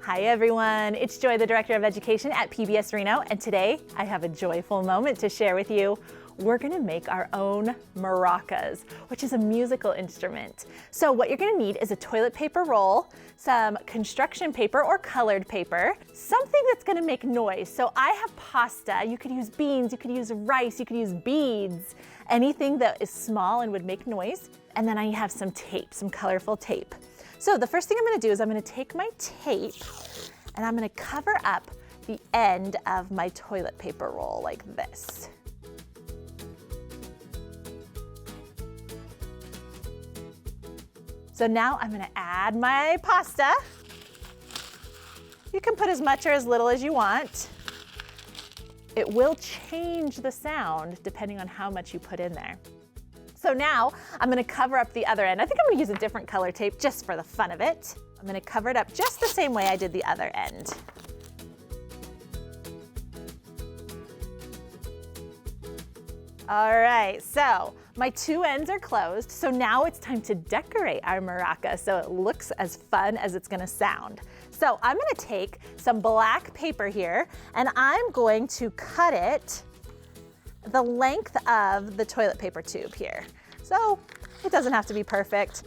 Hi everyone, it's Joy, the Director of Education at PBS Reno, and today I have a joyful moment to share with you. We're gonna make our own maracas, which is a musical instrument. So what you're gonna need is a toilet paper roll, some construction paper or colored paper, something that's gonna make noise. So I have pasta, you could use beans, you could use rice, you could use beads, anything that is small and would make noise. And then I have some tape, some colorful tape. So the first thing I'm gonna do is I'm gonna take my tape and I'm gonna cover up the end of my toilet paper roll like this. So now I'm gonna add my pasta. You can put as much or as little as you want. It will change the sound depending on how much you put in there. So now I'm gonna cover up the other end. I think I'm gonna use a different color tape just for the fun of it. I'm gonna cover it up just the same way I did the other end. All right, so my two ends are closed. So now it's time to decorate our maraca so it looks as fun as it's gonna sound. So I'm gonna take some black paper here and I'm going to cut it the length of the toilet paper tube here. So it doesn't have to be perfect,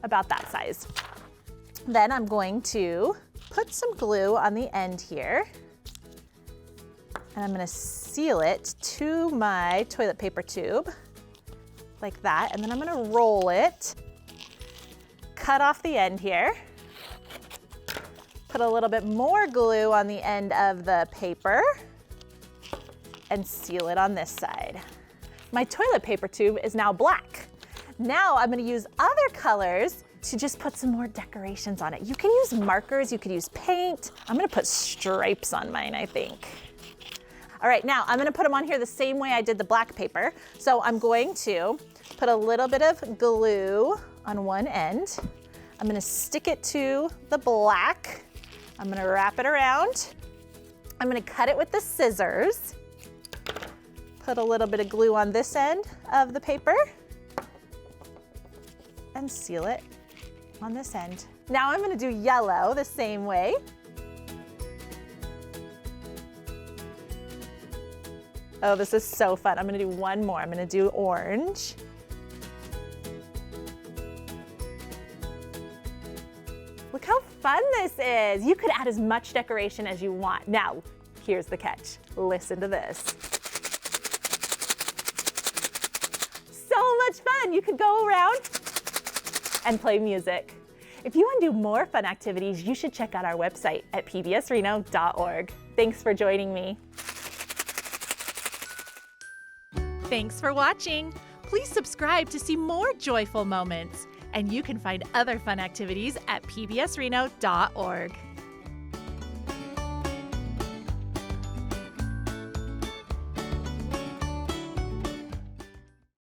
about that size. Then I'm going to put some glue on the end here and I'm gonna seal it to my toilet paper tube like that. And then I'm gonna roll it, cut off the end here, put a little bit more glue on the end of the paper and seal it on this side. My toilet paper tube is now black. Now I'm gonna use other colors to just put some more decorations on it. You can use markers, you could use paint. I'm gonna put stripes on mine, I think. All right, now I'm gonna put them on here the same way I did the black paper. So I'm going to put a little bit of glue on one end. I'm gonna stick it to the black. I'm gonna wrap it around. I'm gonna cut it with the scissors. Put a little bit of glue on this end of the paper and seal it on this end. Now I'm gonna do yellow the same way. Oh, this is so fun. I'm gonna do one more. I'm gonna do orange. Look how fun this is. You could add as much decoration as you want. Now, here's the catch. Listen to this. So much fun. You could go around and play music. If you want to do more fun activities, you should check out our website at pbsreno.org. Thanks for joining me. Thanks for watching. Please subscribe to see more joyful moments. And you can find other fun activities at pbsreno.org.